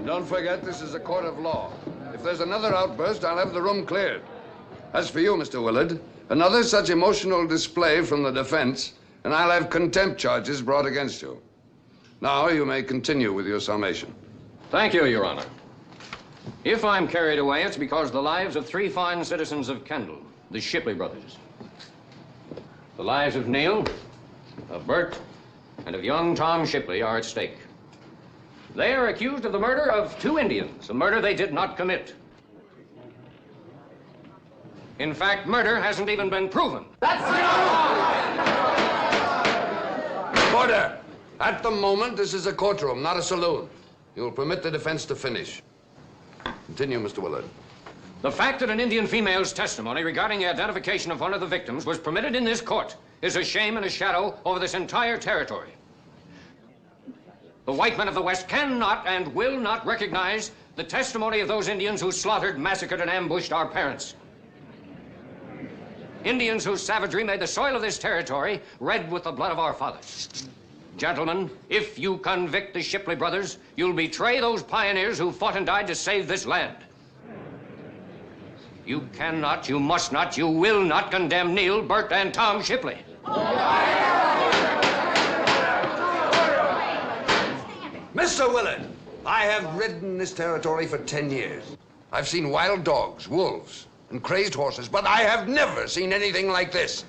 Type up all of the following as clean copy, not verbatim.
Don't forget, this is a court of law. If there's another outburst, I'll have the room cleared. As for you, Mr. Willard, another such emotional display from the defense, and I'll have contempt charges brought against you. Now, you may continue with your summation. Thank you, Your Honor. If I'm carried away, it's because the lives of 3 fine citizens of Kendall, the Shipley brothers. The lives of Neil, of Bert, and of young Tom Shipley are at stake. They are accused of the murder of 2 Indians, a murder they did not commit. In fact, murder hasn't even been proven. That's Order! At the moment, this is a courtroom, not a saloon. You'll permit the defense to finish. Continue, Mr. Willard. The fact that an Indian female's testimony regarding the identification of one of the victims was permitted in this court is a shame and a shadow over this entire territory. The white men of the West cannot and will not recognize the testimony of those Indians who slaughtered, massacred, and ambushed our parents. Indians whose savagery made the soil of this territory red with the blood of our fathers. Gentlemen, if you convict the Shipley brothers, you'll betray those pioneers who fought and died to save this land. You cannot, you must not, you will not condemn Neil, Bert, and Tom Shipley. Mr. Willard, I have ridden this territory for 10 years. I've seen wild dogs, wolves, and crazed horses, but I have never seen anything like this.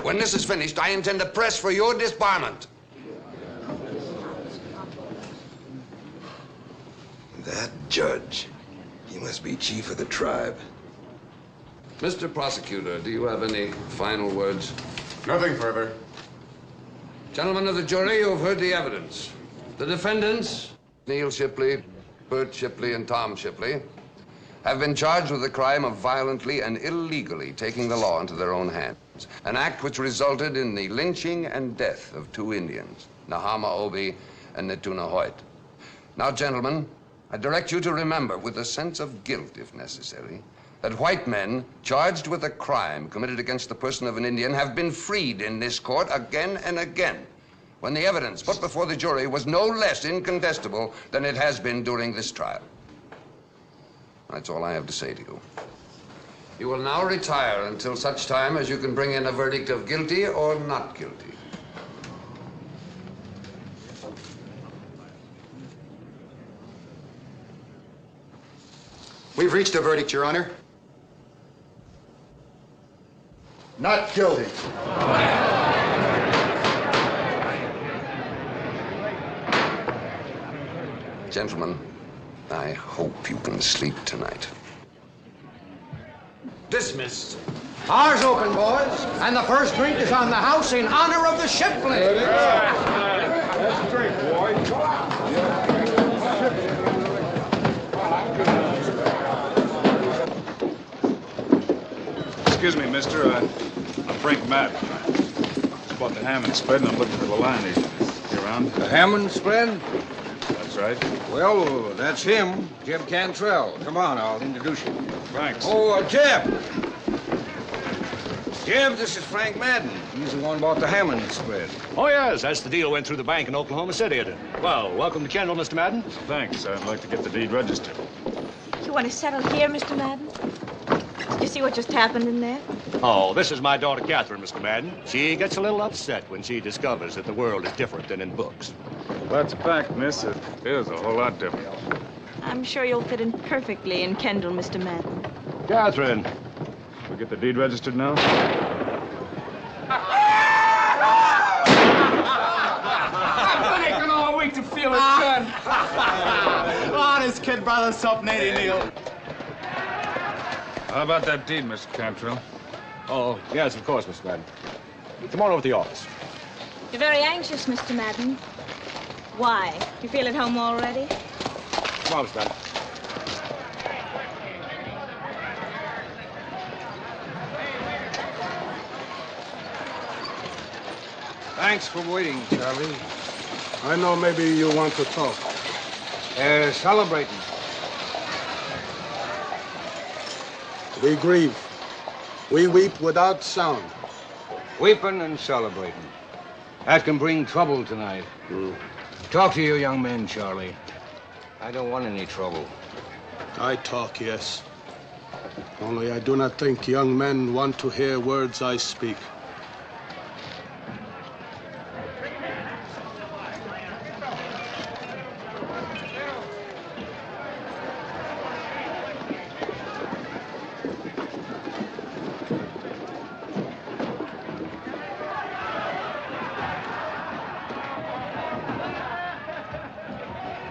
When this is finished, I intend to press for your disbarment. That judge, he must be chief of the tribe. Mr. Prosecutor, do you have any final words? Nothing further. Gentlemen of the jury, you have heard the evidence. The defendants, Neil Shipley, Bert Shipley, and Tom Shipley, have been charged with the crime of violently and illegally taking the law into their own hands, an act which resulted in the lynching and death of 2 Indians, Nahama Obi and Netuna Hoyt. Now, gentlemen, I direct you to remember, with a sense of guilt, if necessary, that white men charged with a crime committed against the person of an Indian have been freed in this court again and again, when the evidence put before the jury was no less incontestable than it has been during this trial. That's all I have to say to you. You will now retire until such time as you can bring in a verdict of guilty or not guilty. We've reached a verdict, Your Honor. Not guilty. Gentlemen, I hope you can sleep tonight. Dismissed. Ours open, boys. And the first drink is on the house in honor of the Shipley. Let's drink, boys. Excuse me, mister. I'm Frank Matt. Just bought the ham and spread, and I'm looking for the line agent. You around? The Hammond spread? That's right. Well, that's him, Jim Cantrell. Come on, I'll introduce you. Thanks. Oh, Jeb. Jeb, this is Frank Madden. He's the one who bought the Hammond spread. Oh, yes, that's the deal went through the bank in Oklahoma City, did it? Well, welcome to Kendall, Mr. Madden. Thanks. I'd like to get the deed registered. You want to settle here, Mr. Madden? Did you see what just happened in there? Oh, this is my daughter, Catherine, Mr. Madden. She gets a little upset when she discovers that the world is different than in books. Well, that's a fact, miss. It is a whole lot different. I'm sure you'll fit in perfectly in Kendall, Mr. Madden. Catherine. We get the deed registered now? I can all wait to feel it done. Oh, this kid brought us something, ain't he, Neil? How about that deed, Mr. Cantrell? Oh, yes, of course, Mr. Madden. Come on over to the office. You're very anxious, Mr. Madden. Why? You feel at home already? Come on, Mr. Madden. Thanks for waiting, Charlie. I know maybe you want to talk. Celebrating. We grieve. We weep without sound. Weeping and celebrating. That can bring trouble tonight. Talk to you young men, Charlie. I don't want any trouble. I talk, yes. Only I do not think young men want to hear words I speak.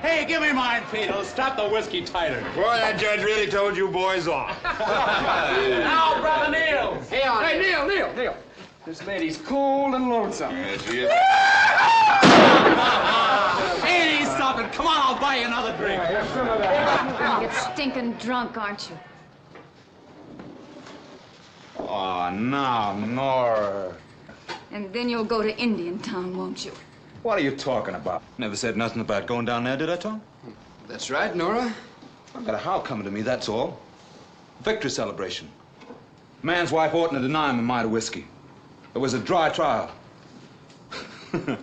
Hey, give me mine, Pete. Strap the whiskey tighter. Boy, that judge really told you boys off. Now, brother Neil. Hey, Neil. This lady's cold and lonesome. Yes, she is. Ain't he stopping? Come on, I'll buy you another drink. You're gonna get stinking drunk, aren't you? Oh, no, Nora. And then you'll go to Indian Town, won't you? What are you talking about? Never said nothing about going down there, did I, Tom? That's right, Nora. I've got a how coming to me, that's all. Victory celebration. Man's wife oughtn't to deny him a mite of whiskey. It was a dry trial. A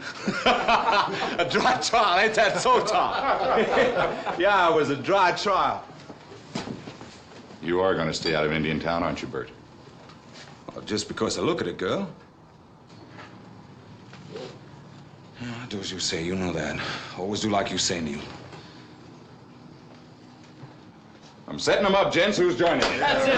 dry trial, ain't that so, Tom? Yeah, it was a dry trial. You are going to stay out of Indian Town, aren't you, Bert? Well, just because I look at a girl. I do as you say, you know that. Always do like you say, Neil. I'm setting them up, gents. Who's joining me? That's it.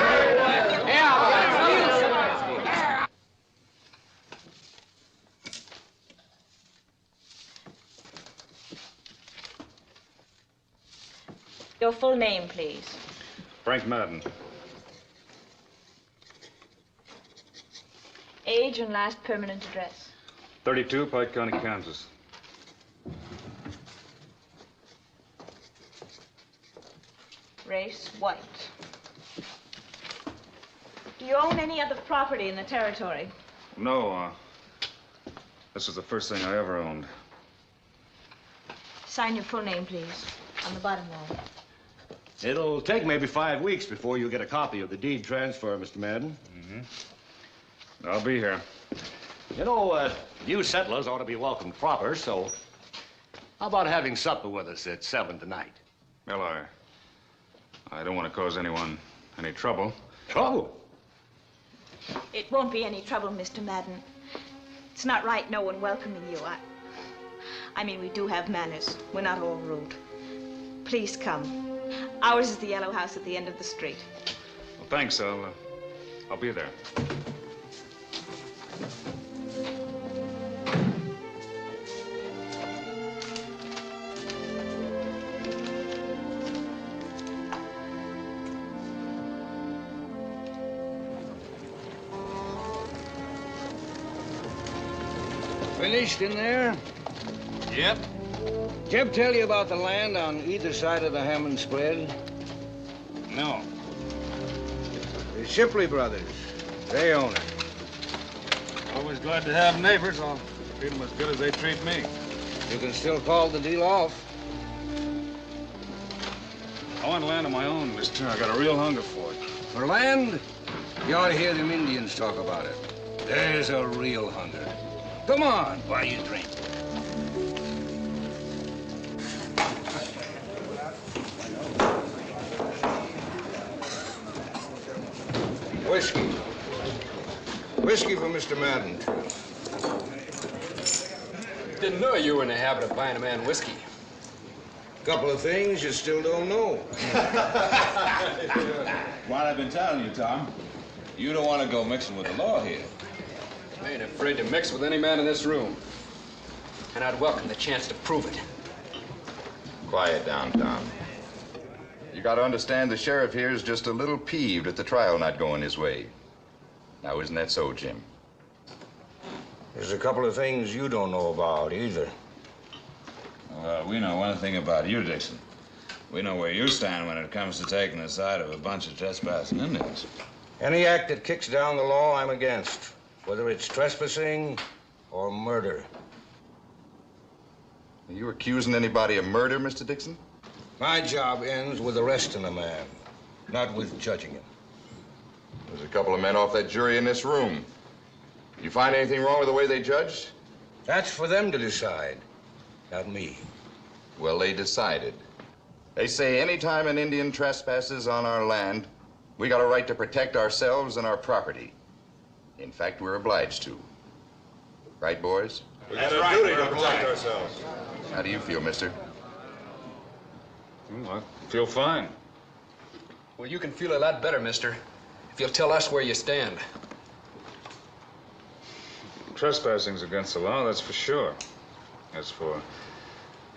Your full name, please. Frank Madden. Age and last permanent address. 32, Pike County, Kansas. Race, white. Do you own any other property in the territory? No, this is the first thing I ever owned. Sign your full name, please, on the bottom line. It'll take maybe 5 weeks before you get a copy of the deed transfer, Mr. Madden. I'll be here. You know, new settlers ought to be welcomed proper, so how about having supper with us at 7 tonight? Well, I don't want to cause anyone any trouble. Trouble? It won't be any trouble, Mr. Madden. It's not right no one welcoming you. I mean, we do have manners. We're not all rude. Please come. Ours is the yellow house at the end of the street. Well, thanks. I'll be there. Finished in there? Yep. Jeb tell you about the land on either side of the Hammond spread? No. The Shipley brothers. They own it. Always glad to have neighbors. I'll treat them as good as they treat me. You can still call the deal off. I want land of my own, mister. I got a real hunger for it. For land? You ought to hear them Indians talk about it. There's a real hunger. Come on, buy you a drink. Whiskey. Whiskey for Mr. Madden. Didn't know you were in the habit of buying a man whiskey. Couple of things you still don't know. What I've been telling you, Tom, you don't want to go mixing with the law here. I ain't afraid to mix with any man in this room. And I'd welcome the chance to prove it. Quiet down, Tom. You got to understand the sheriff here is just a little peeved at the trial not going his way. Now, isn't that so, Jim? There's a couple of things you don't know about either. Well, we know one thing about you, Dixon. We know where you stand when it comes to taking the side of a bunch of trespassing Indians. Any act that kicks down the law, I'm against. Whether it's trespassing or murder. Are you accusing anybody of murder, Mr. Dixon? My job ends with arresting a man, not with judging him. There's a couple of men off that jury in this room. You find anything wrong with the way they judged? That's for them to decide, not me. Well, they decided. They say anytime an Indian trespasses on our land, we got a right to protect ourselves and our property. In fact, we're obliged to. Right, boys? We got a duty to protect ourselves. How do you feel, mister? I feel fine. Well, you can feel a lot better, mister, if you'll tell us where you stand. Trespassing's against the law, that's for sure. As for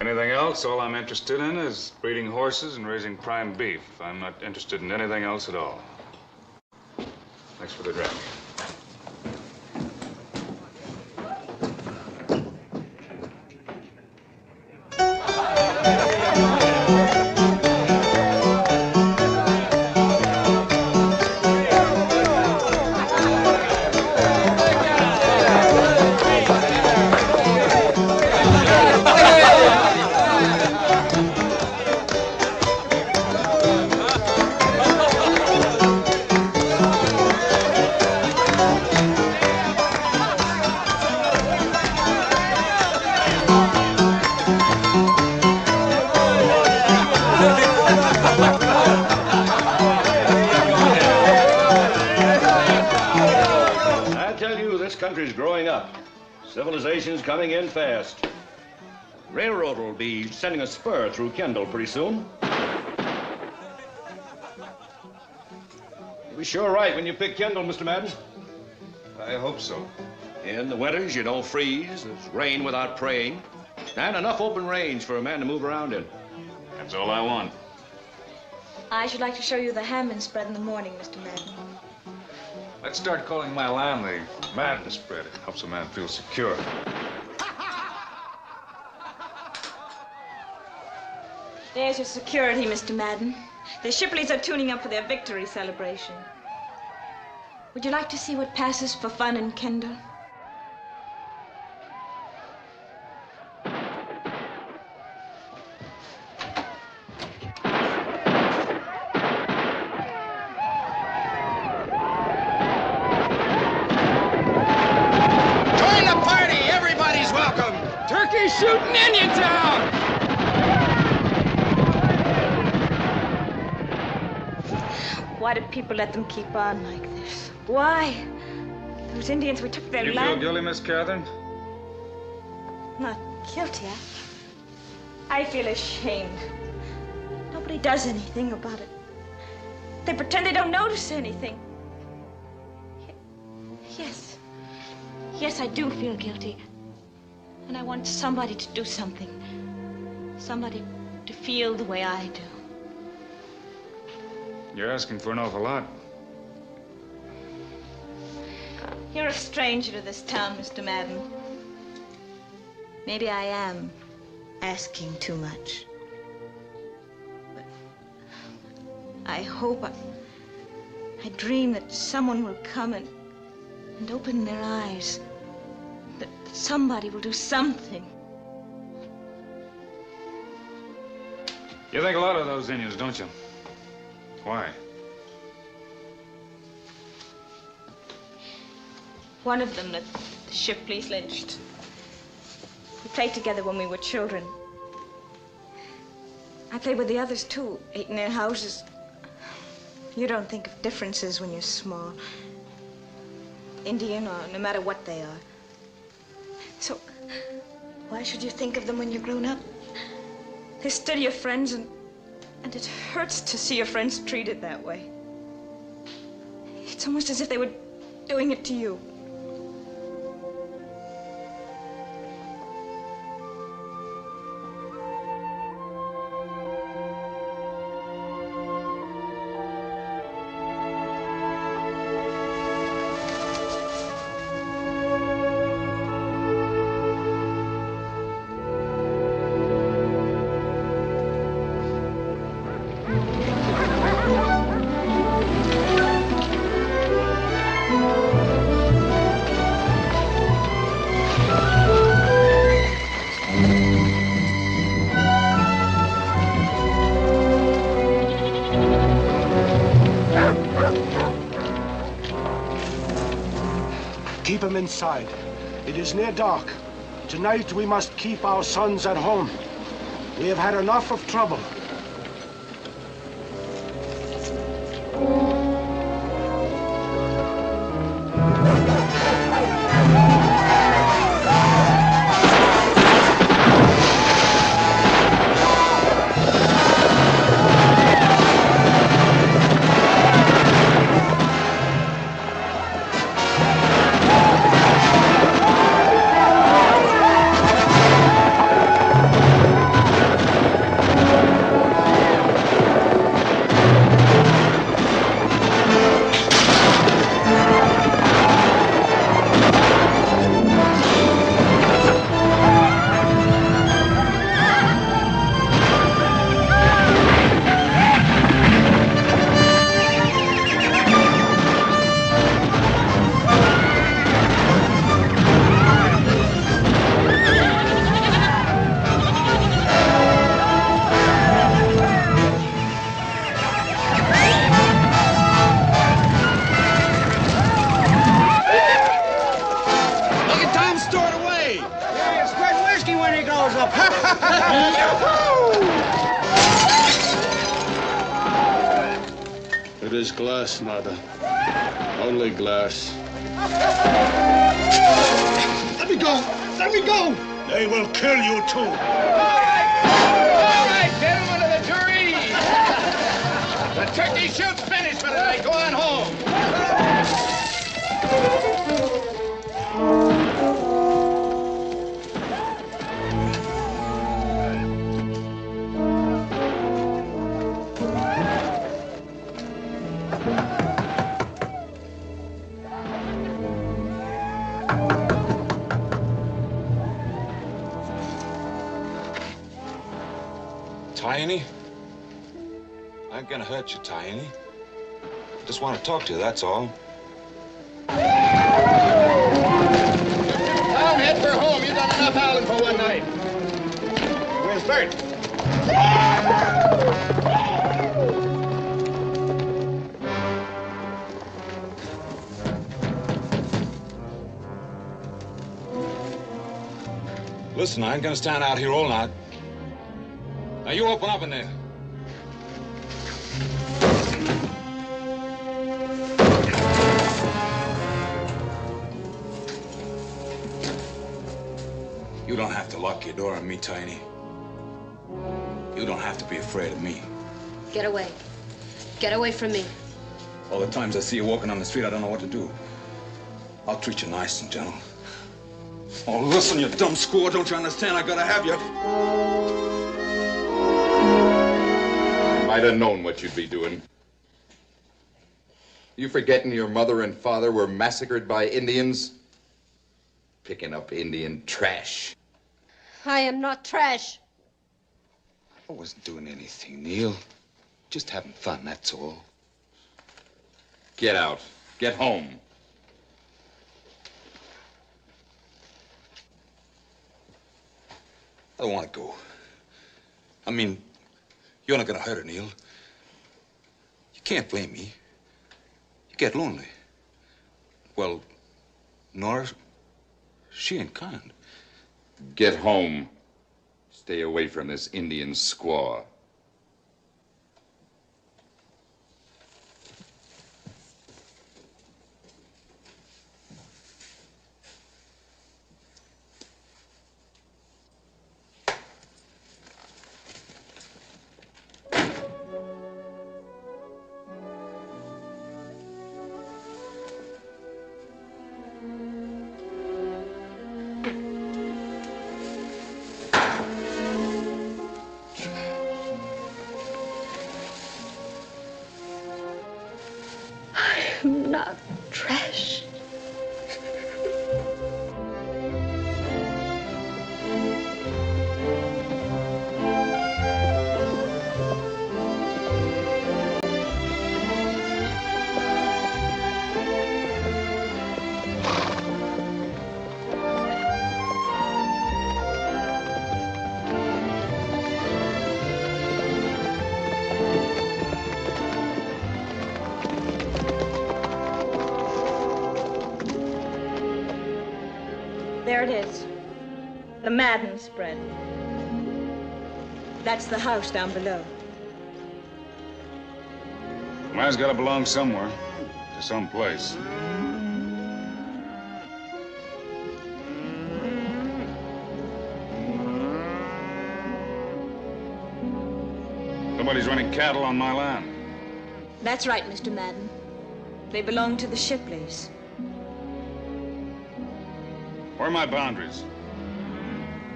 anything else, all I'm interested in is breeding horses and raising prime beef. I'm not interested in anything else at all. Thanks for the drink. Civilization's coming in fast. Railroad will be sending a spur through Kendall pretty soon. You'll be sure right when you pick Kendall, Mr. Madden. I hope so. In the winters, you don't freeze, there's rain without praying, and enough open range for a man to move around in. That's all I want. I should like to show you the ham and spread in the morning, Mr. Madden. Let's start calling my lamb the Madden spread. It helps a man feel secure. There's your security, Mr. Madden. The Shipleys are tuning up for their victory celebration. Would you like to see what passes for fun in Kendall? Shooting Indian town! Why do people let them keep on like this? Why? Those Indians, we took their land. You feel guilty, Miss Catherine? Not guilty. I feel ashamed. Nobody does anything about it. They pretend they don't notice anything. Yes. Yes, I do feel guilty. And I want somebody to do something. Somebody to feel the way I do. You're asking for an awful lot. You're a stranger to this town, Mr. Madden. Maybe I am asking too much. But I hope, I dream that someone will come and open their eyes. That somebody will do something. You think a lot of those Indians, don't you? Why? One of them that the Shipleys lynched. We played together when we were children. I played with the others too, ate in their houses. You don't think of differences when you're small. Indian or no matter what they are. So, why should you think of them when you're grown up? They're still your friends, and it hurts to see your friends treated that way. It's almost as if they were doing it to you. Keep him inside. It is near dark. Tonight we must keep our sons at home. We have had enough of trouble. It is glass, Nada. Only glass. Let me go! Let me go! They will kill you too. All right, gentlemen of the jury! The turkey shoot's finished for tonight. Go on home. Tiny? I ain't gonna hurt you, Tiny. Just want to talk to you, that's all. Tom, head for home. You've done enough howling for one night. Where's Bert? Listen, I ain't gonna stand out here all night. Now you open up in there. You don't have to lock your door on me, Tiny. You don't have to be afraid of me. Get away. Get away from me. All the times I see you walking on the street, I don't know what to do. I'll treat you nice and gentle. Oh, listen, you dumb squaw, don't you understand? I gotta have you. I'd have known what you'd be doing. You forgetting your mother and father were massacred by Indians? Picking up Indian trash. I am not trash. I wasn't doing anything, Neil. Just having fun, that's all. Get out. Get home. I don't want to go. I mean, You're not gonna hurt her, Neil. You can't blame me. You get lonely. Well, Nora, she ain't kind. Get home. Stay away from this Indian squaw. I'm not trash. There it is. The Madden spread. That's the house down below. Man's got to belong somewhere, to some place. Somebody's running cattle on my land. That's right, Mr. Madden. They belong to the Shipleys. Where are my boundaries?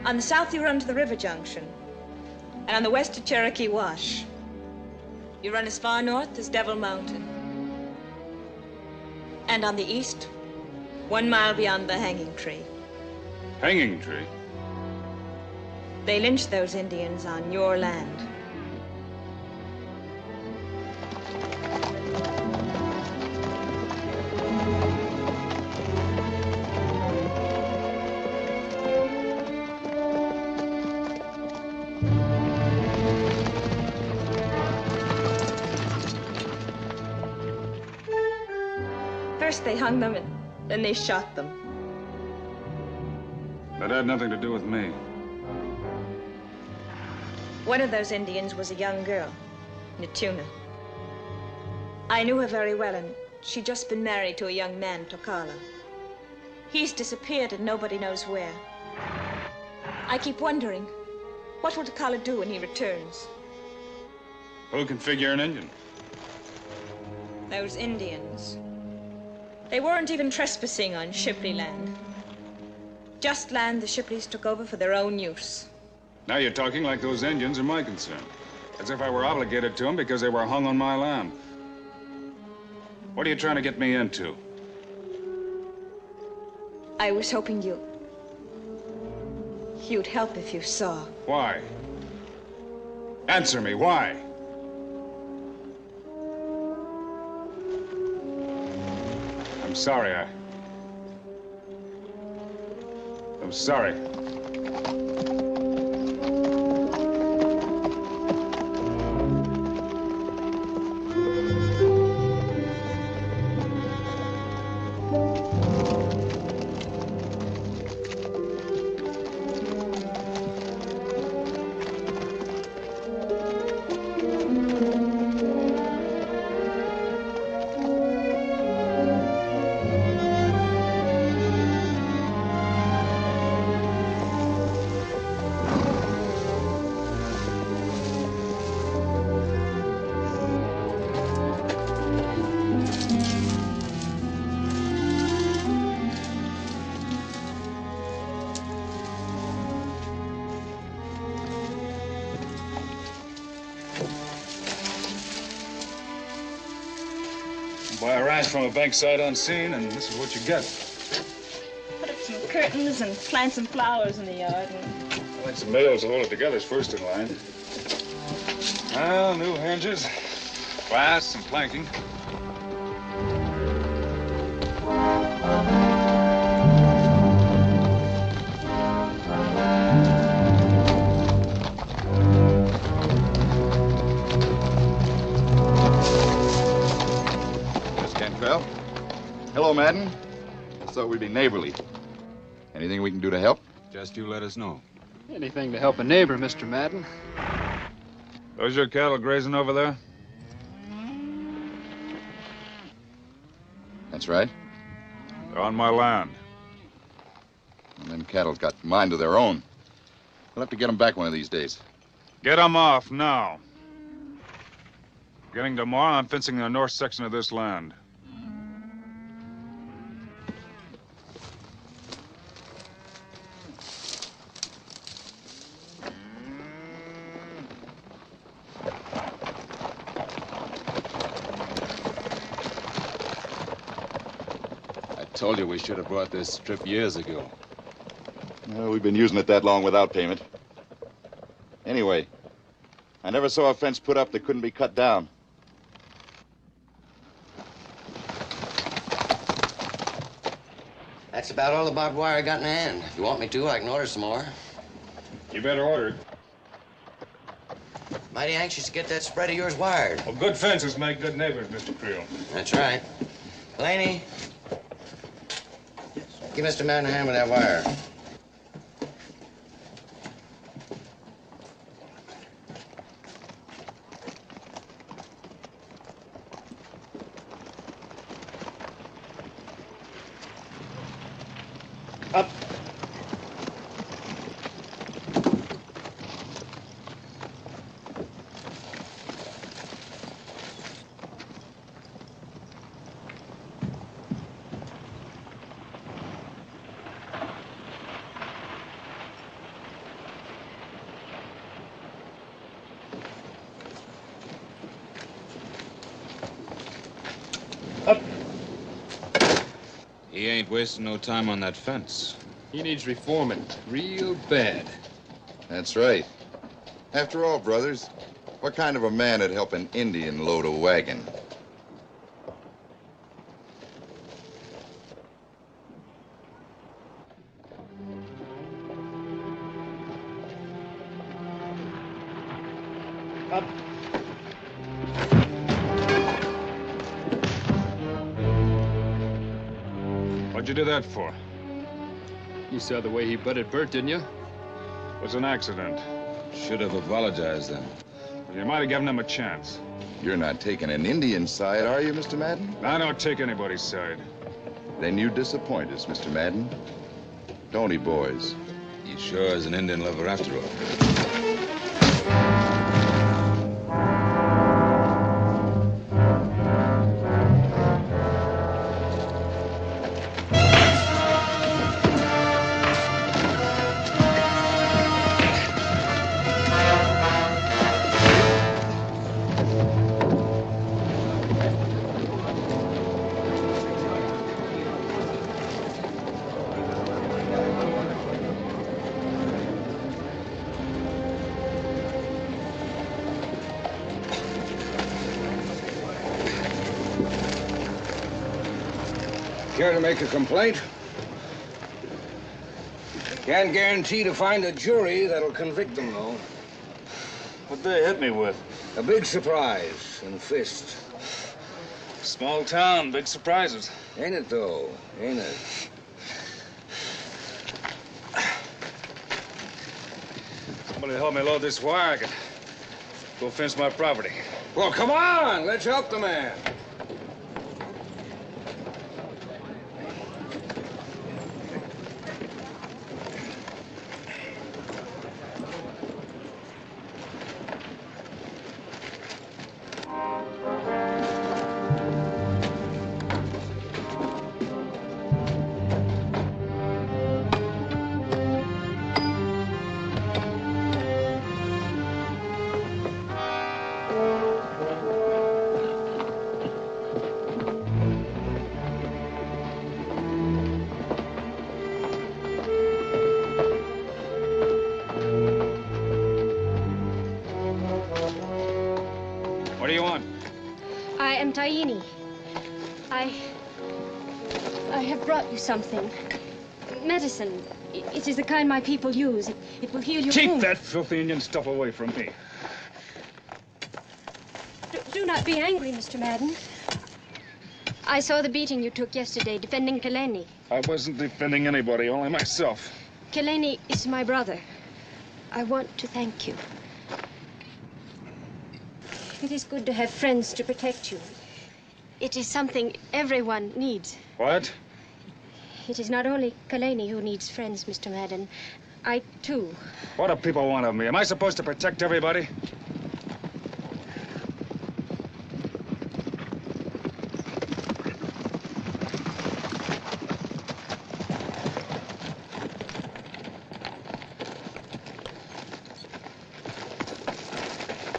On the south, you run to the river junction. And on the west to Cherokee Wash. You run as far north as Devil Mountain. And on the east, 1 mile beyond the Hanging Tree. Hanging Tree? They lynched those Indians on your land. First they hung them and then they shot them. That had nothing to do with me. One of those Indians was a young girl, Natuna. I knew her very well, and she'd just been married to a young man, Tokala. He's disappeared and nobody knows where. I keep wondering, what will Tokala do when he returns? Who can figure an Indian? Those Indians. They weren't even trespassing on Shipley land. Just land the Shipleys took over for their own use. Now you're talking like those Indians are my concern. As if I were obligated to them because they were hung on my land. What are you trying to get me into? I was hoping you'd help if you saw. Why? Answer me, why? I'm sorry, I'm sorry. Buy a ranch from a bankside unseen, and this is what you get. Put up some curtains and plant some flowers in the yard. I think some nails to hold it together is first in line. Well, new hinges, glass, and planking. Hi, Phil. Hello, Madden. I thought we'd be neighborly. Anything we can do to help? Just you let us know. Anything to help a neighbor, Mr. Madden. Those your cattle grazing over there? That's right. They're on my land. And them cattle's got a mind of their own. We'll have to get them back one of these days. Get them off now. Beginning tomorrow, I'm fencing the north section of this land. I told you we should have brought this strip years ago. Well, we've been using it that long without payment. Anyway, I never saw a fence put up that couldn't be cut down. That's about all the barbed wire I got in hand. If you want me to, I can order some more. You better order it. Mighty anxious to get that spread of yours wired. Well, good fences make good neighbors, Mr. Creel. That's right. Laney, give Mr. Madden a hand with that wire. Up. He ain't wasting no time on that fence. He needs reforming real bad. That's right. After all, brothers, what kind of a man would help an Indian load a wagon? Up. What'd you do that for? You saw the way he butted Bert, didn't you? It was an accident. Should have apologized then. Well, you might have given him a chance. You're not taking an Indian side, are you, Mr. Madden? I don't take anybody's side. Then you disappoint us, Mr. Madden. Don't he, boys? He sure is an Indian lover after all. Care to make a complaint? Can't guarantee to find a jury that'll convict them, though. What'd they hit me with? A big surprise in fist. Small town, big surprises. Ain't it, though? Ain't it? Somebody help me load this wire. I can go fence my property. Well, come on. Let's help the man. What do you want? I am Taini. I have brought you something. Medicine. It is the kind my people use. It will heal your Keep wound. that filthy Indian stuff away from me. Do not be angry, Mr. Madden. I saw the beating you took yesterday defending Kaleni. I wasn't defending anybody, only myself. Kaleni is my brother. I want to thank you. It is good to have friends to protect you. It is something everyone needs. What? It is not only Kaleni who needs friends, Mr. Madden. I, too. What do people want of me? Am I supposed to protect everybody?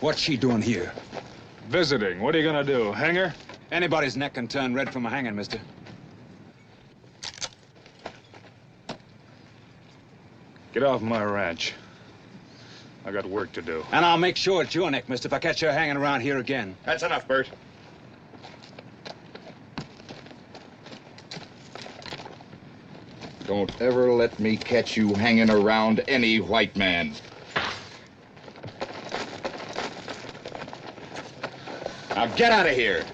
What's she doing here? Visiting. What are you gonna do? Hang her? Anybody's neck can turn red from a hanging, mister. Get off my ranch. I got work to do. And I'll make sure it's your neck, mister, if I catch her hanging around here again. That's enough, Bert. Don't ever let me catch you hanging around any white man. Now get out of here.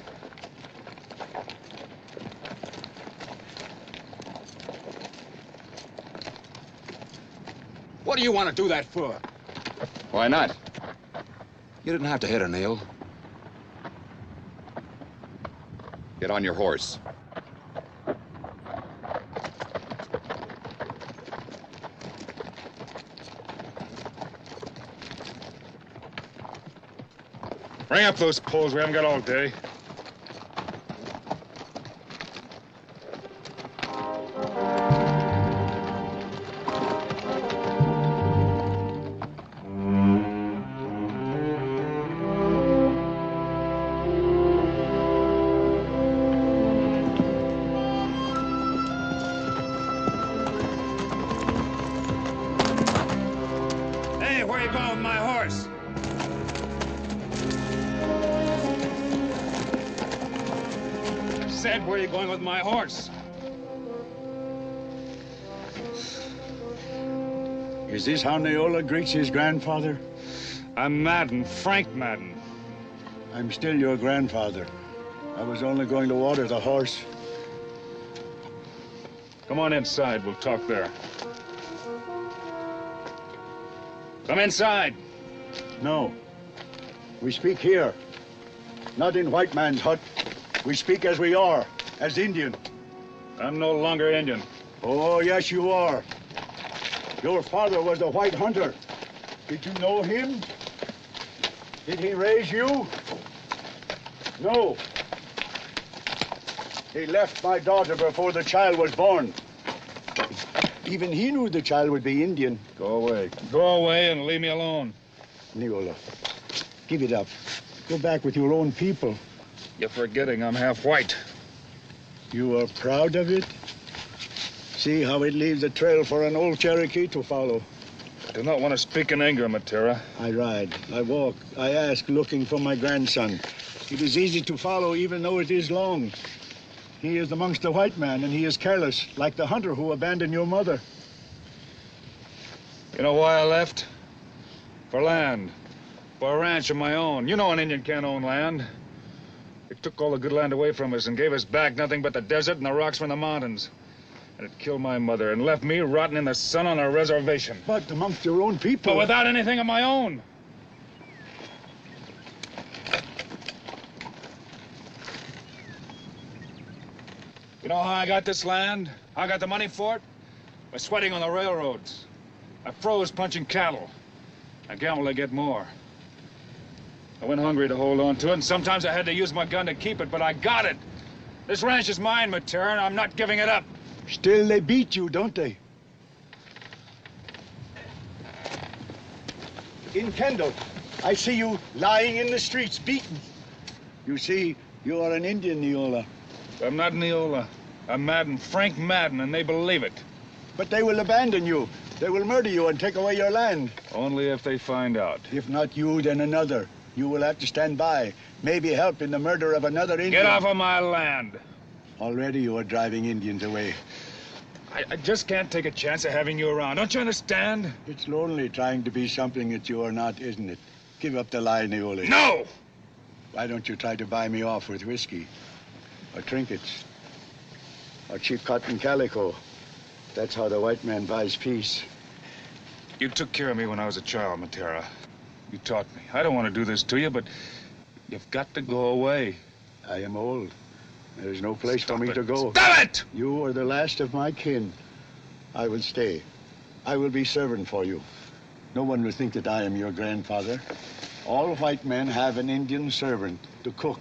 What do you want to do that for? Why not? You didn't have to hit her, Neil. Get on your horse. Bring up those poles. We haven't got all day. Hey, where are you going with my horse? Said, where are you going with my horse? Is this how Neola greets his grandfather? I'm Madden, Frank Madden. I'm still your grandfather. I was only going to water the horse. Come on inside, we'll talk there. Come inside. No. We speak here. Not in white man's hut. We speak as we are, as Indian. I'm no longer Indian. Oh, yes, you are. Your father was a white hunter. Did you know him? Did he raise you? No. He left my daughter before the child was born. Even he knew the child would be Indian. Go away. Go away and leave me alone. Neola, give it up. Go back with your own people. You're forgetting I'm half white. You are proud of it? See how it leaves a trail for an old Cherokee to follow. I do not want to speak in anger, Matera. I ride, I walk, I ask, looking for my grandson. It is easy to follow, even though it is long. He is amongst the white man, and he is careless, like the hunter who abandoned your mother. You know why I left? For land. For a ranch of my own. You know an Indian can't own land. They took all the good land away from us and gave us back nothing but the desert and the rocks from the mountains. And it killed my mother and left me rotting in the sun on a reservation. But amongst your own people... But without anything of my own. You know how I got this land? How I got the money for it? By sweating on the railroads. I froze punching cattle. I gambled to get more. I went hungry to hold on to it, and sometimes I had to use my gun to keep it, but I got it. This ranch is mine, Matera, and I'm not giving it up. Still, they beat you, don't they? In Kendall, I see you lying in the streets, beaten. You see, you are an Indian, Neola. I'm not Neola. I'm Madden, Frank Madden, and they believe it. But they will abandon you. They will murder you and take away your land. Only if they find out. If not you, then another. You will have to stand by, maybe help in the murder of another Indian. Get off of my land. Already you are driving Indians away. I just can't take a chance of having you around. Don't you understand? It's lonely trying to be something that you are not, isn't it? Give up the lie, Neola. No! Why don't you try to buy me off with whiskey? or trinkets, or cheap cotton calico. That's how the white man buys peace. You took care of me when I was a child, Matera. You taught me. I don't want to do this to you, but you've got to go away. I am old. There's no place for me to go. Stop it! You are the last of my kin. I will stay. I will be servant for you. No one will think that I am your grandfather. All white men have an Indian servant to cook,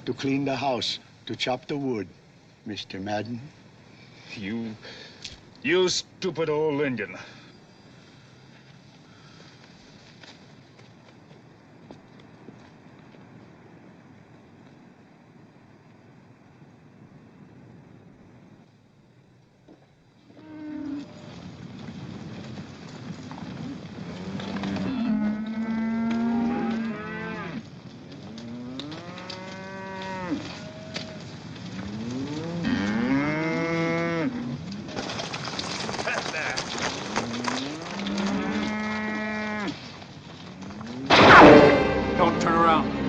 to clean the house, to chop the wood. Mr. Madden. You stupid old Indian.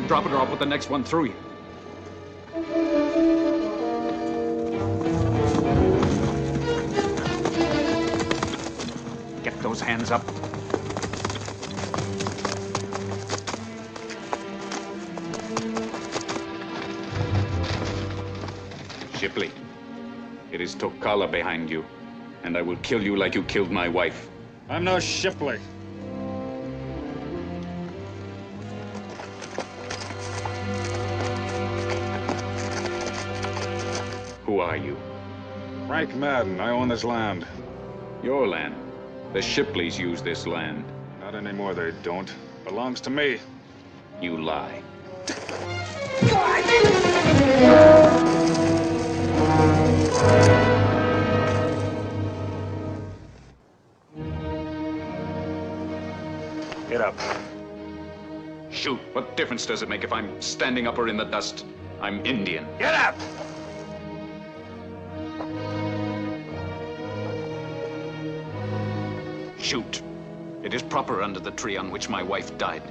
Drop it or I'll put the next one through you. Get those hands up. Shipley, it is Tokala behind you, and I will kill you like you killed my wife. I'm no Shipley. Who are you? Frank Madden. I own this land. Your land. The Shipleys use this land. Not anymore, they don't. Belongs to me. You lie. Get up. Shoot. What difference does it make if I'm standing up or in the dust? I'm Indian. Get up! Shoot. It is proper under the tree on which my wife died.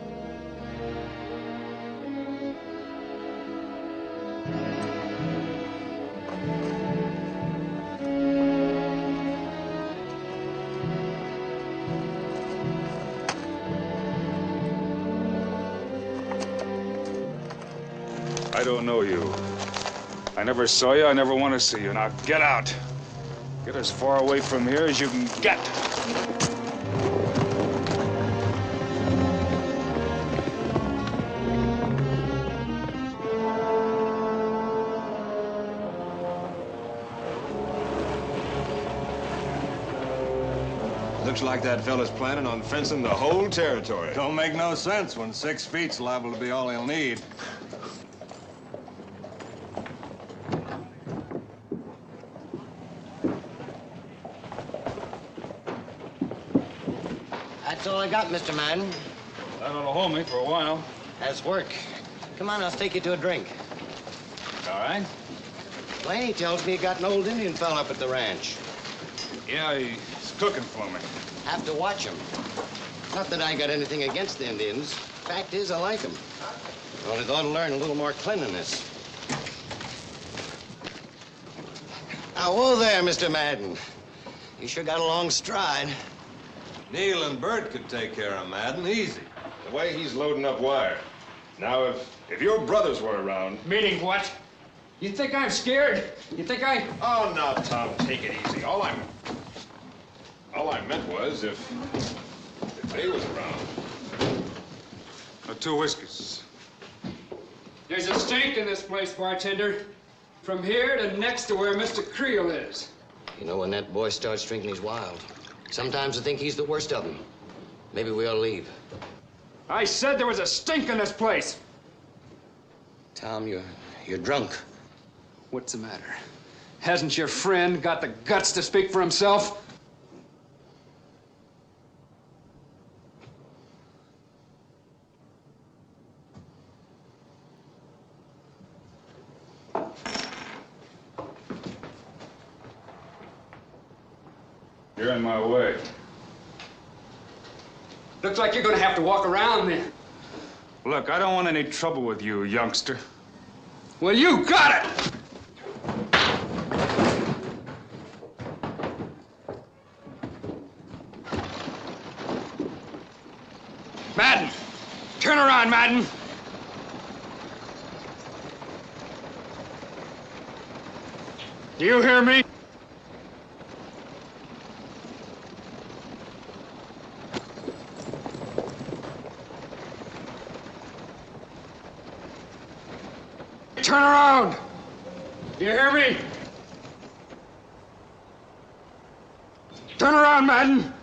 I don't know you. I never saw you. I never want to see you. Now get out. Get as far away from here as you can get. Looks like that fella's planning on fencing the whole territory. Don't make no sense when 6 feet's liable to be all he'll need. That's all I got, Mr. Madden. That ought to hold me for a while. That's work. Come on, I'll take you to a drink. All right. Laney tells me you got an old Indian fella up at the ranch. Yeah, he's cooking for me. Have to watch him. Not that I got anything against the Indians. Fact is, I like them. Only they ought to learn a little more cleanliness. Now, whoa there, Mr. Madden. You sure got a long stride. Neil and Bert could take care of Madden easy. The way he's loading up wire. Now, if your brothers were around... Meaning what? You think I'm scared? You think I... Oh, now, Tom, take it easy. All I meant was if they was around. 2 whiskeys. There's a stink in this place, bartender. From here to next to where Mr. Creel is. You know, when that boy starts drinking, he's wild. Sometimes I think he's the worst of them. Maybe we ought to leave. I said there was a stink in this place. Tom, you're drunk. What's the matter? Hasn't your friend got the guts to speak for himself? You're in my way. Looks like you're gonna have to walk around then. Look, I don't want any trouble with you, youngster. Well, you got it! around, Madden. Do you hear me? Turn around! Do you hear me? Turn around, Madden!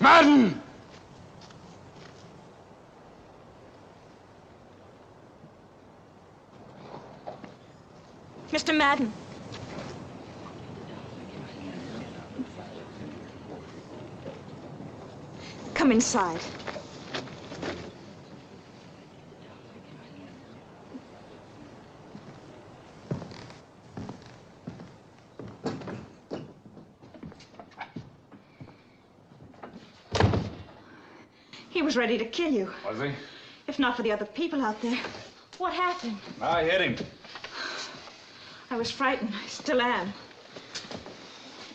Madden! Mr. Madden. Come inside. He was ready to kill you. Was he? If not for the other people out there. What happened? I hit him. I was frightened. I still am.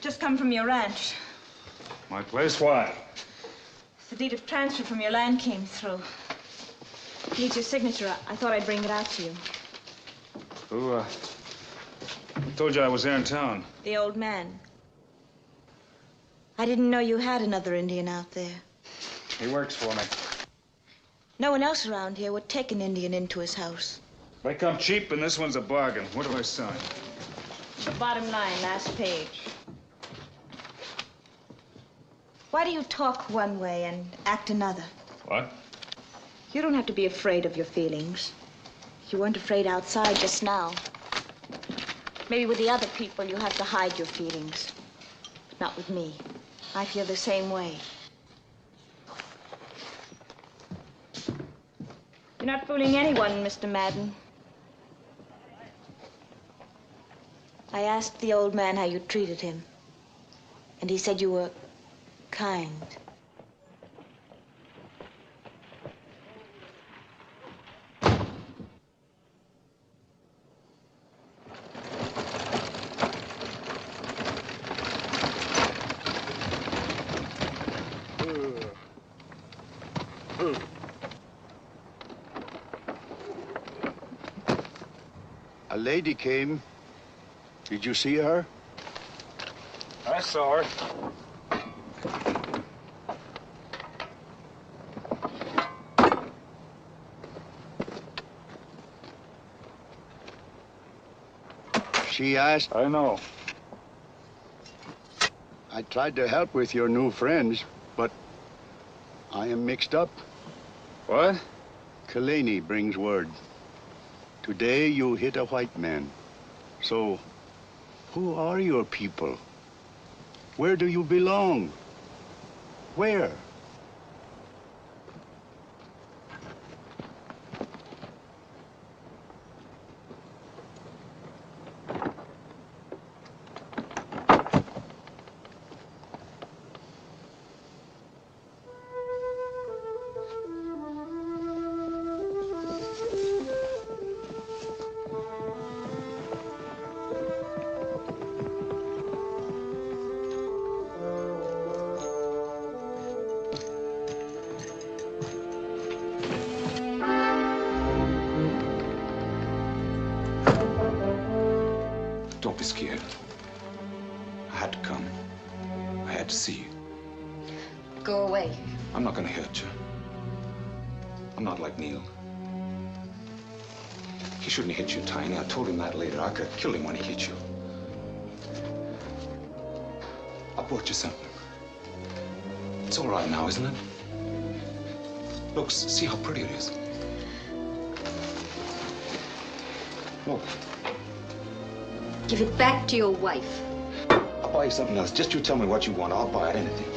Just come from your ranch. My place? Why? The deed of transfer from your land came through. Needs your signature. I thought I'd bring it out to you. Who told you I was there in town? The old man. I didn't know you had another Indian out there. He works for me. No one else around here would take an Indian into his house. They come cheap, and this one's a bargain. What do I sign? The bottom line, last page. Why do you talk one way and act another? What? You don't have to be afraid of your feelings. You weren't afraid outside just now. Maybe with the other people you have to hide your feelings. But not with me. I feel the same way. You're not fooling anyone, Mr. Madden. I asked the old man how you treated him. And he said you were kind. A lady came. Did you see her? I saw her. She asked... I know. I tried to help with your new friends, but I am mixed up. What? Kalani brings word. Today you hit a white man. So, who are your people? Where do you belong? Where? Don't be scared. I had to come. I had to see you. Go away. I'm not gonna hurt you. I'm not like Neil. He shouldn't have hit you, Tiny. I told him that later. I could have killed him when he hit you. I brought you something. It's all right now, isn't it? Look, see how pretty it is. Look. Give it back to your wife. I'll buy you something else. Just you tell me what you want. I'll buy it, anything.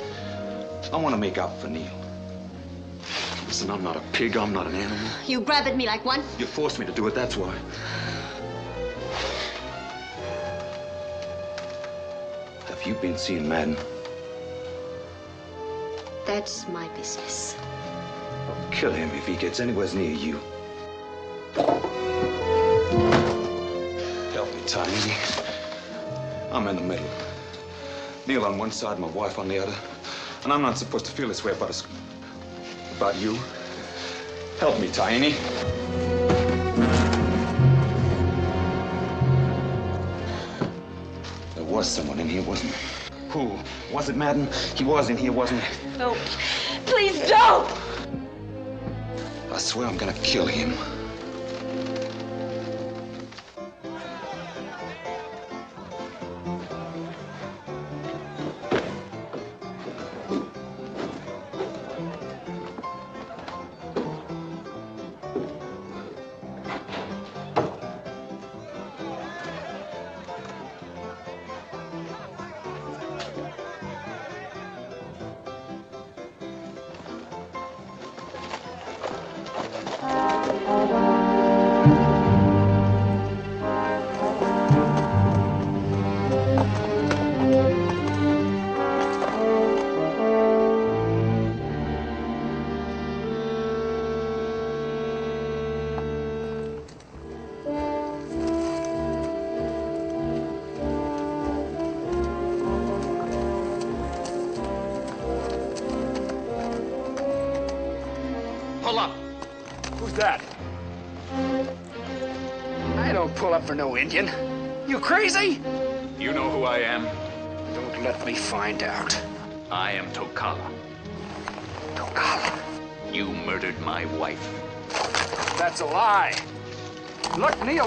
I want to make out for Neil. Listen, I'm not a pig. I'm not an animal. You grab at me like one? You forced me to do it, that's why. Have you been seeing Madden? That's my business. I'll kill him if he gets anywhere near you. Help me, Tiny. I'm in the middle. Neil on one side, my wife on the other. And I'm not supposed to feel this way about you. Help me, Tiny. There was someone in here, wasn't there? Who? Was it Madden? He was in here, wasn't he? No, please don't! I swear I'm gonna kill him. Pull up. Who's that? I don't pull up for no Indian. You crazy? You know who I am? Don't let me find out. I am Tokala. Tokala? You murdered my wife. That's a lie. Look, Neil,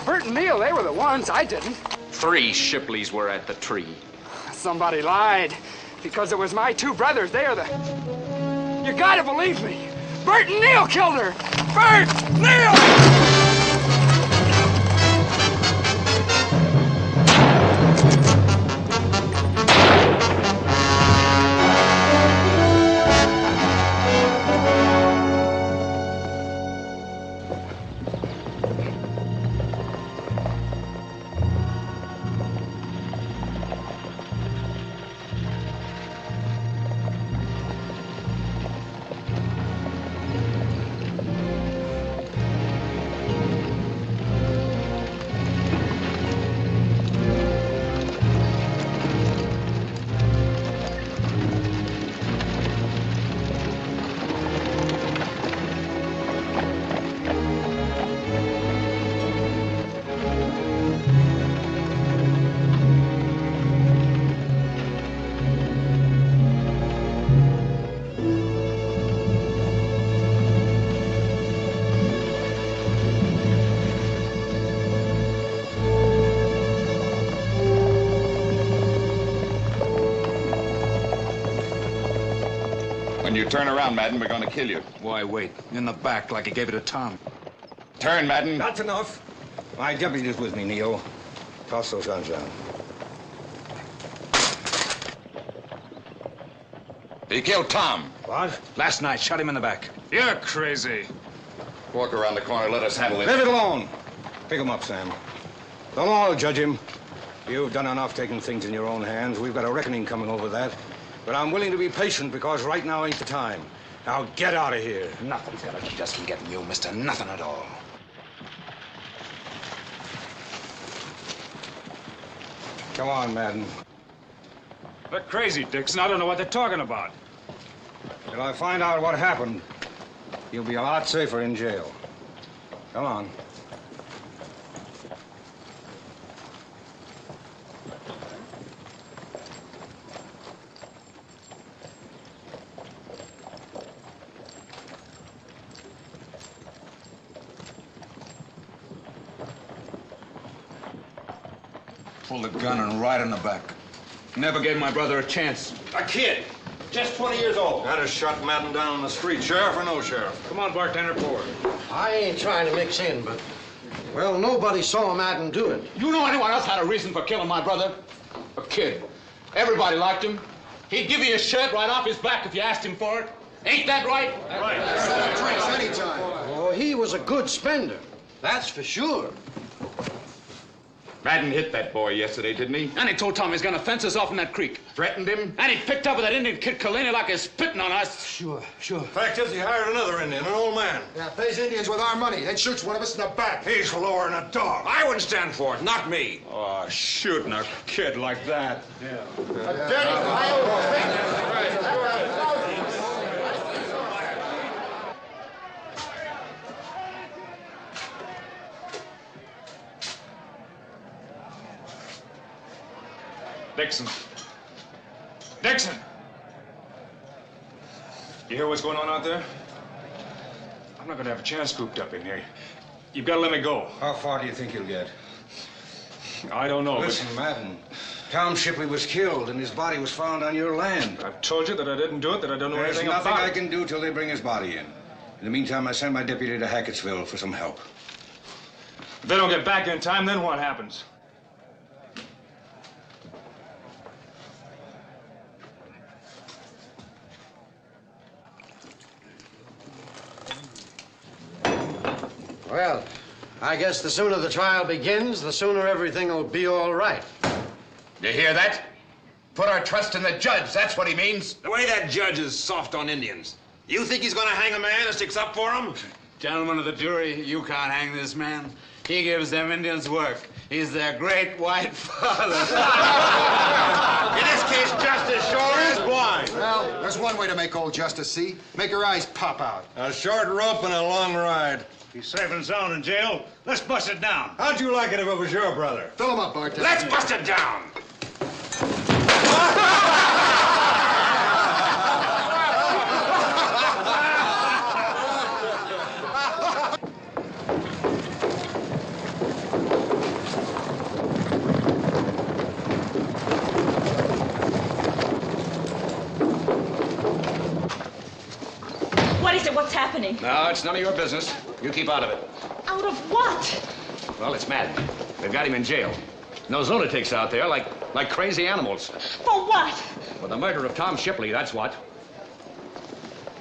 Bert and Neil, they were the ones. I didn't. 3 Shipleys were at the tree. Somebody lied. Because it was my 2 brothers. They are the... You gotta believe me. Bert and Neil killed her. Bert! Neil! When you turn around, Madden, we're going to kill you. Why wait? In the back, like he gave it to Tom. Turn, Madden. That's enough. My deputy's with me, Neo. Toss those guns down. He killed Tom. What? Last night, shot him in the back. You're crazy. Walk around the corner. Let us handle this. Leave it alone. Pick him up, Sam. The law will judge him. You've done enough taking things in your own hands. We've got a reckoning coming over that. But I'm willing to be patient because right now ain't the time. Now get out of here. Nothing's gonna keep us from getting you, mister. Nothing at all. Come on, Madden. They're crazy, Dixon. I don't know what they're talking about. Till I find out what happened, you'll be a lot safer in jail. Come on. Pull the gun and ride in the back. Never gave my brother a chance. A kid, just 20 years old. That has shot Madden down on the street, sheriff or no sheriff. Come on, bartender, forward. I ain't trying to mix in, but, well, nobody saw Madden do it. You know anyone else had a reason for killing my brother? A kid. Everybody liked him. He'd give you his shirt right off his back if you asked him for it. Ain't that right? Right. Drinks anytime. Oh, he was a good spender. That's for sure. Madden hit that boy yesterday, didn't he? And he told Tom he's gonna fence us off in that creek. Threatened him? And he picked up with that Indian kid Kalini like he's spitting on us. Sure. Fact is, he hired another Indian, an old man. Yeah, pays Indians with our money, then shoots one of us in the back. He's lower than a dog. I wouldn't stand for it, not me. Oh, shooting a kid like that. Dixon. Dixon! You hear what's going on out there? I'm not gonna have a chance cooped up in here. You've got to let me go. How far do you think you'll get? I don't know. Listen, Madden. Tom Shipley was killed and his body was found on your land. I've told you that I didn't do it, that I don't know There's anything nothing about I it. can do till they bring his body in. In the meantime, I send my deputy to Hackettsville for some help. If they don't get back in time, then what happens? Well, I guess the sooner the trial begins, the sooner everything will be all right. You hear that? Put our trust in the judge, that's what he means. The way that judge is soft on Indians. You think he's gonna hang a man who sticks up for him? Gentlemen of the jury, you can't hang this man. He gives them Indians work. He's their great white father. In this case, justice sure is blind. Well, there's one way to make old justice see. Make her eyes pop out. A short rope and a long ride. He's safe and sound in jail. Let's bust it down. How'd you like it if it was your brother? Fill him up, bartender. Let's bust it down. What is it? What's happening? No, it's none of your business. You keep out of it. Out of what? Well, it's Madden. They've got him in jail. And those lunatics out there like crazy animals. For what? For the murder of Tom Shipley, that's what.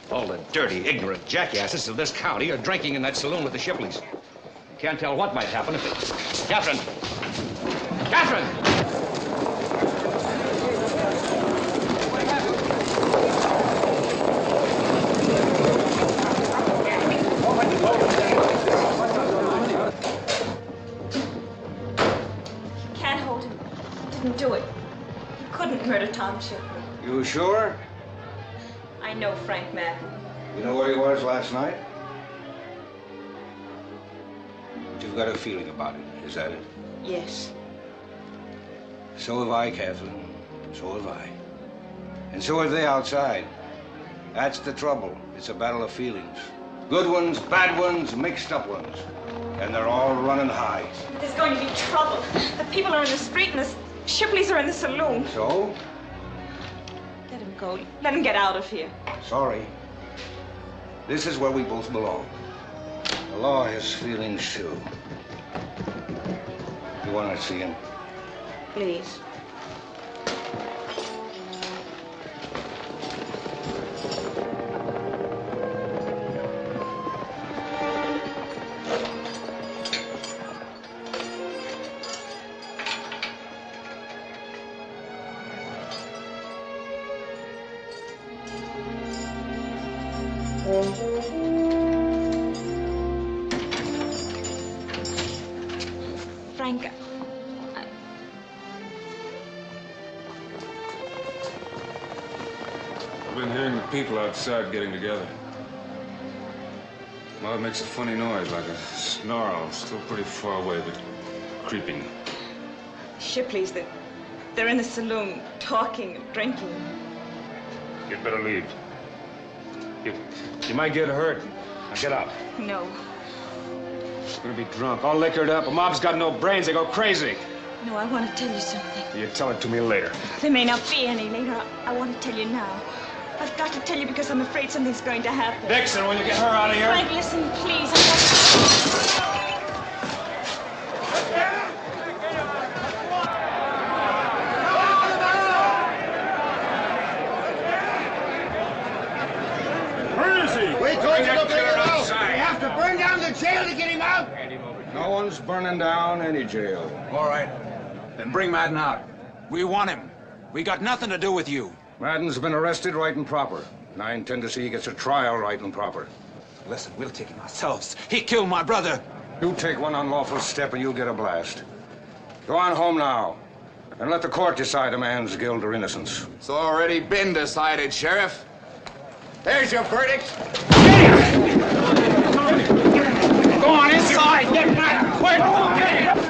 All the dirty, ignorant jackasses of this county are drinking in that saloon with the Shipleys. You can't tell what might happen if they... Catherine! Catherine! Can't hold him. Didn't do it. He couldn't murder Tom Shipley. You sure? I know Frank Madden. You know where he was last night? You've got a feeling about it, is that it? Yes. So have I, Catherine. So have I. And so have they outside. That's the trouble. It's a battle of feelings. Good ones, bad ones, mixed up ones. And they're all running high. There's going to be trouble. The people are in the street and the Shipleys are in the saloon. So? Let him go. Let him get out of here. Sorry. This is where we both belong. The law has feelings, too. You want to see him? Please. Frank, I've been hearing the people outside getting together. Well, it makes a funny noise, like a snarl. Still pretty far away, but creeping. Shipleys, they're in the saloon talking and drinking. You'd better leave. You might get hurt. Now get out. No. She's gonna be drunk, all liquored up. A mob's got no brains. They go crazy. No, I want to tell you something. You tell it to me later. There may not be any later. I want to tell you now. I've got to tell you because I'm afraid something's going to happen. Dixon, will you get her out of here? Frank, listen, please. I Where is he? We told you to bring him out. We have to burn down the jail to get him out. Hand him over. No one's burning down any jail. All right. Then bring Madden out. We want him. We got nothing to do with you. Madden's been arrested right and proper. And I intend to see he gets a trial right and proper. Listen, we'll take him ourselves. He killed my brother. You take one unlawful step and you'll get a blast. Go on home now. And let the court decide a man's guilt or innocence. It's already been decided, Sheriff. There's your verdict. Go on inside. Get back quick.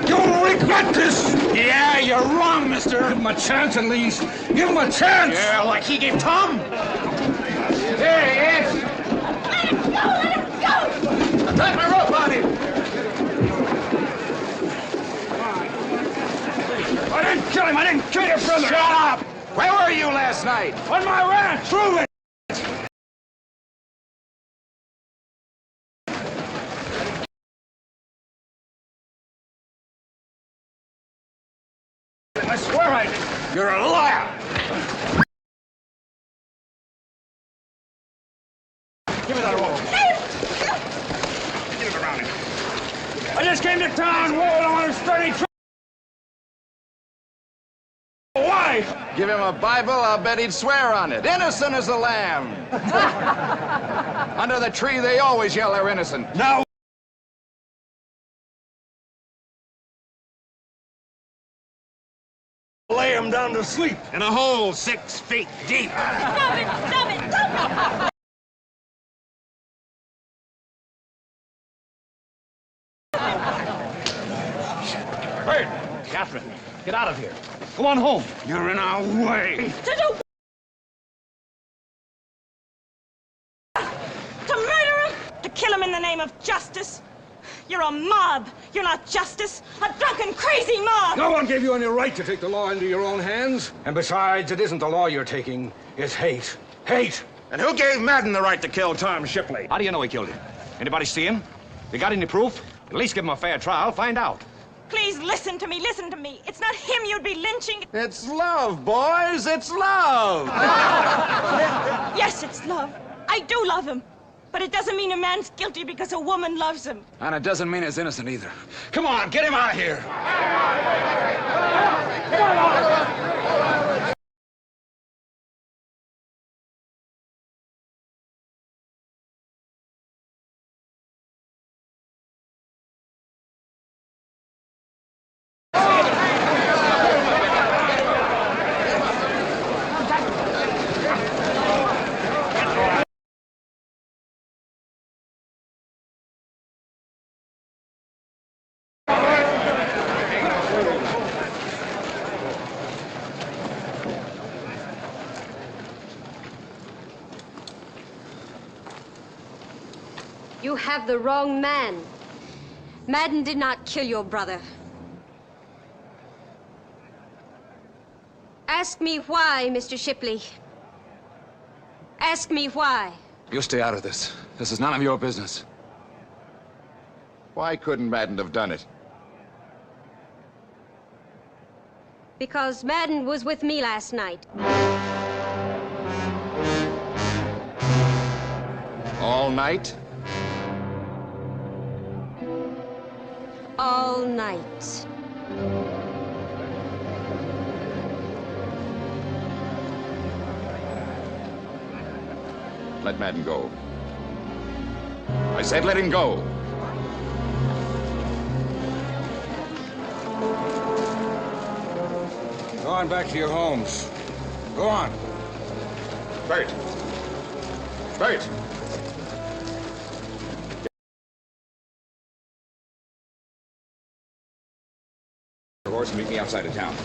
You'll regret this. Yeah, you're wrong, mister. Give him a chance at least. Give him a chance. Yeah, like he gave Tom. There he is. Let him go! Let him go! I tied my rope on him. I didn't kill him. I didn't kill your brother. Shut up. Where were you last night? On my ranch. Prove it. I swear I did. You're a liar. Give me that rope. Get it around him. I just came to town, rolled on a sturdy tree. Why? Give him a Bible, I'll bet he'd swear on it. Innocent as a lamb. Under the tree, they always yell they're innocent. Now. Lay him down to sleep in a hole 6 feet deep. Stop it! Stop it! Stop it! Bert, Catherine, get out of here. Go on home. You're in our way. To murder him? To kill him in the name of justice? You're a mob. You're not justice. A drunken, crazy mob. No one gave you any right to take the law into your own hands. And besides, it isn't the law you're taking, it's hate. Hate! And who gave Madden the right to kill Tom Shipley? How do you know he killed him? Anybody see him? You got any proof? At least give him a fair trial. Find out. Please listen to me. Listen to me. It's not him you'd be lynching. It's love, boys. It's love. Yes, it's love. I do love him. But it doesn't mean a man's guilty because a woman loves him. And it doesn't mean he's innocent either. Come on, get him out of here. You have the wrong man. Madden did not kill your brother. Ask me why, Mr. Shipley. Ask me why. You stay out of this. This is none of your business. Why couldn't Madden have done it? Because Madden was with me last night. All night? All night. Let Madden go. I said let him go. Go on back to your homes. Go on. Bert. Bert. Horse and meet me outside of town.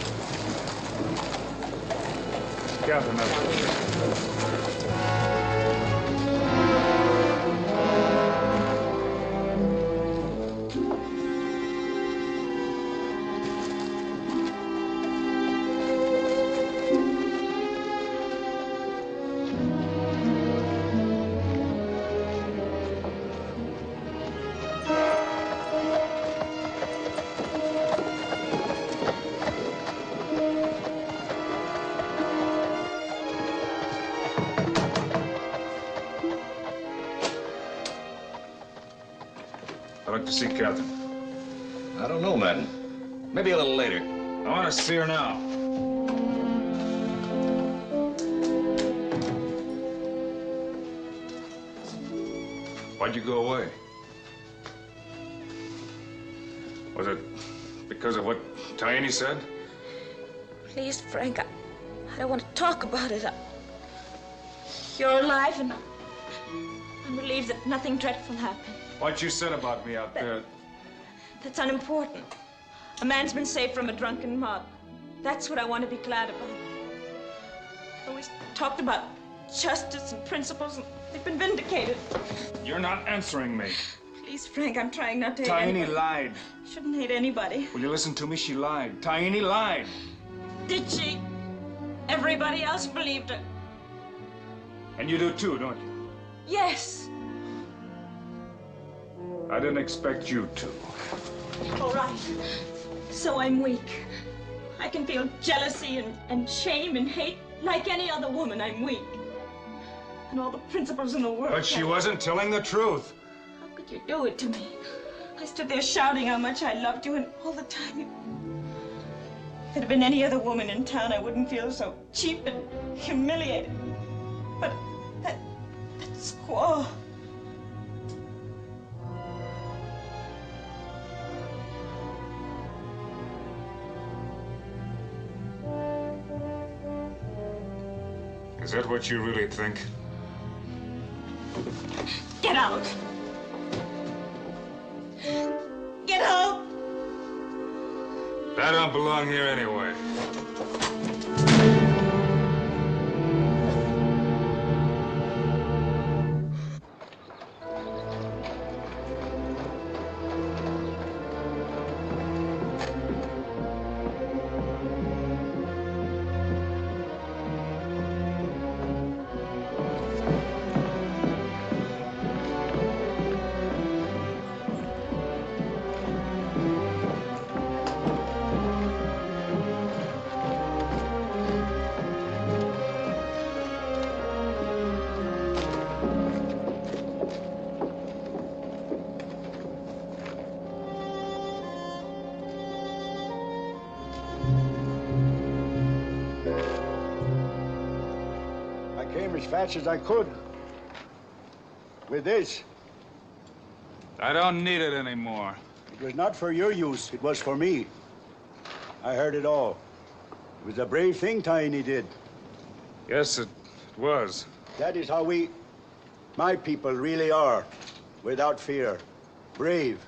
I'd like to see Catherine. I don't know, Madden. Maybe a little later. I want to see her now. Why'd you go away? Was it because of what Tiny said? Please, Frank, I don't want to talk about it. You're alive, and I'm relieved that nothing dreadful happened. What you said about me out there... That's unimportant. A man's been saved from a drunken mob. That's what I want to be glad about. I always talked about justice and principles, and they've been vindicated. You're not answering me. Please, Frank, I'm trying not to hate Tiny anybody. lied. Shouldn't hate anybody. Will you listen to me? She lied. Tiny lied. Did she? Everybody else believed her. And you do too, don't you? Yes. I didn't expect you to. All right. So I'm weak. I can feel jealousy and shame and hate like any other woman. I'm weak. And all the principles in the world. But she wasn't telling the truth. How could you do it to me? I stood there shouting how much I loved you, and all the time you... If it had been any other woman in town, I wouldn't feel so cheap and humiliated. But that squaw... Is that what you really think? Get out! Get out! I don't belong here anyway. As fast as I could. With this. I don't need it anymore. It was not for your use, it was for me. I heard it all. It was a brave thing Tiny did. Yes, it was. That is how my people really are. Without fear. Brave.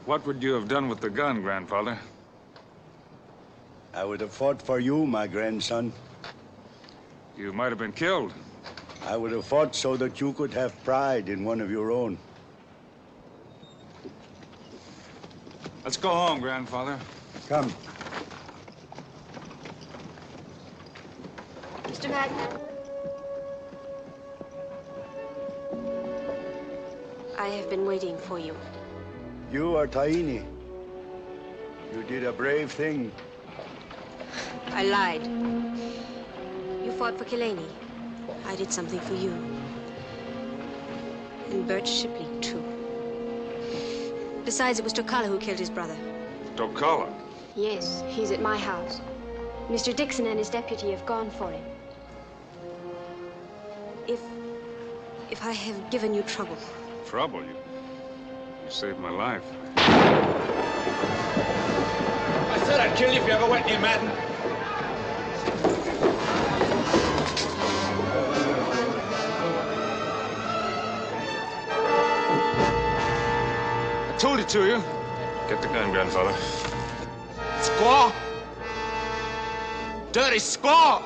What would you have done with the gun, Grandfather? I would have fought for you, my grandson. You might have been killed. I would have fought so that you could have pride in one of your own. Let's go home, Grandfather. Come. Mr. Madden. I have been waiting for you. You are Tiny. You did a brave thing. I lied. You fought for Killaney. I did something for you. And Bert Shipley, too. Besides, it was Tokala who killed his brother. Tokala? Yes, he's at my house. Mr. Dixon and his deputy have gone for him. If I have given you trouble. Trouble? You saved my life. I said I'd kill you if you ever went near Madden. I told it to you. Get the gun, Grandfather. Squaw! Dirty squaw!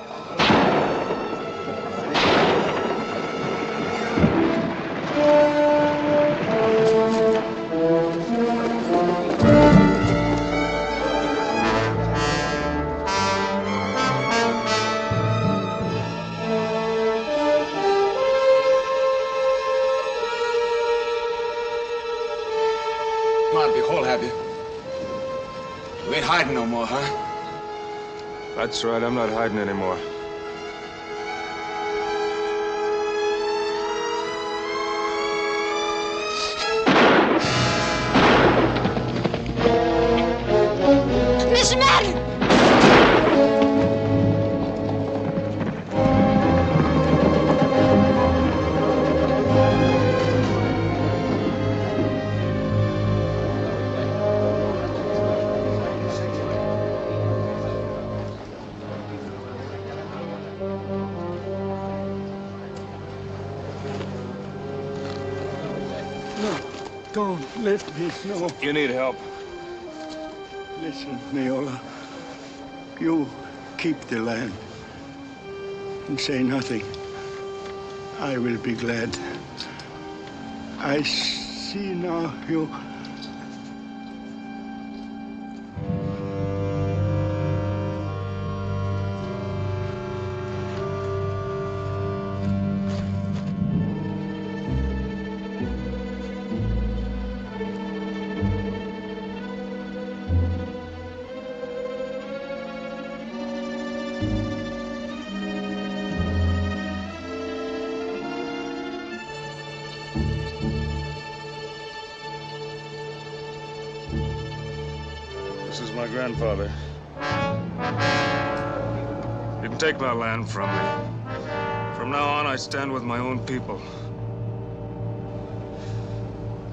You ain't hiding no more, huh? That's right, I'm not hiding anymore. No, don't lift me, no. You need help. Listen, Neola. You keep the land and say nothing. I will be glad. I see now you... This is my grandfather. You can take my land from me. From now on, I stand with my own people.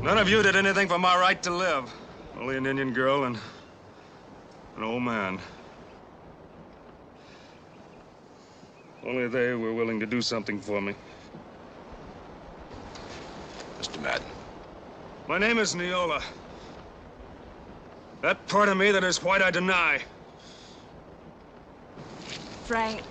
None of you did anything for my right to live. Only an Indian girl and an old man. Only they were willing to do something for me. Mr. Madden. My name is Neola. That part of me that is white, I deny. Frank.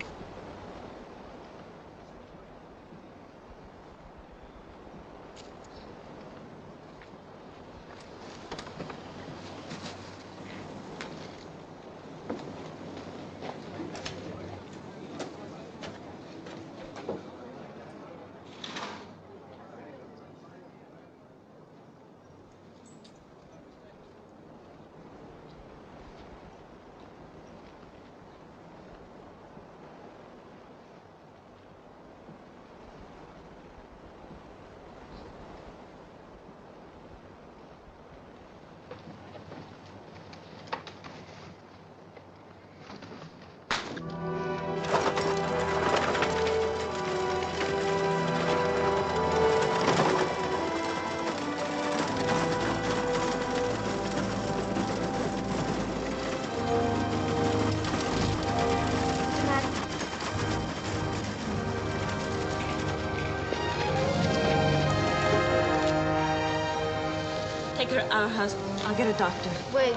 Take her out of house. I'll get a doctor. Wait.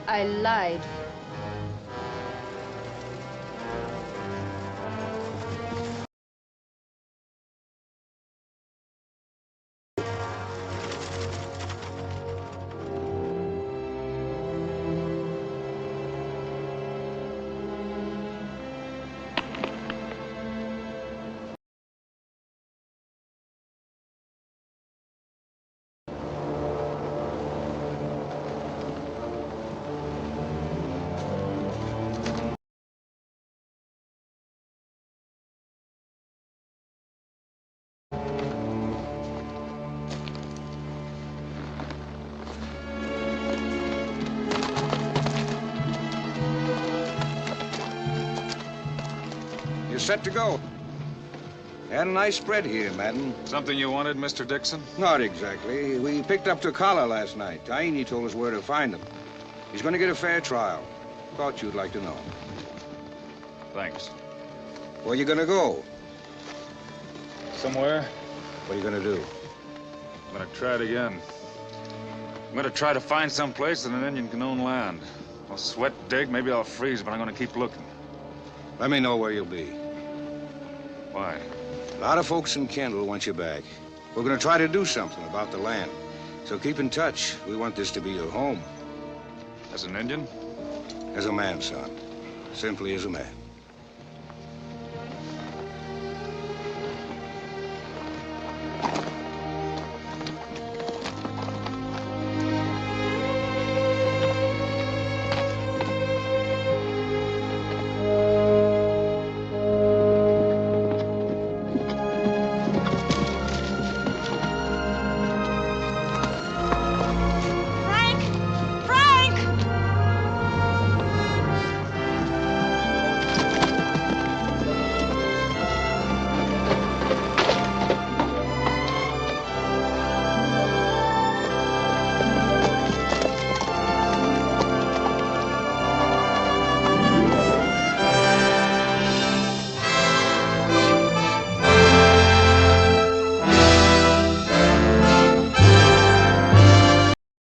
I lied. You're set to go. Had a nice spread here, Madden. Something you wanted, Mr. Dixon? Not exactly. We picked up Takala last night. Taini told us where to find him. He's going to get a fair trial. Thought you'd like to know. Thanks. Where you going to go? Somewhere. What are you going to do? I'm going to try it again. I'm going to try to find some place that an Indian can own land. I'll sweat, dig, maybe I'll freeze, but I'm going to keep looking. Let me know where you'll be. Why? A lot of folks in Kendall want you back. We're going to try to do something about the land. So keep in touch. We want this to be your home. As an Indian? As a man, son. Simply as a man.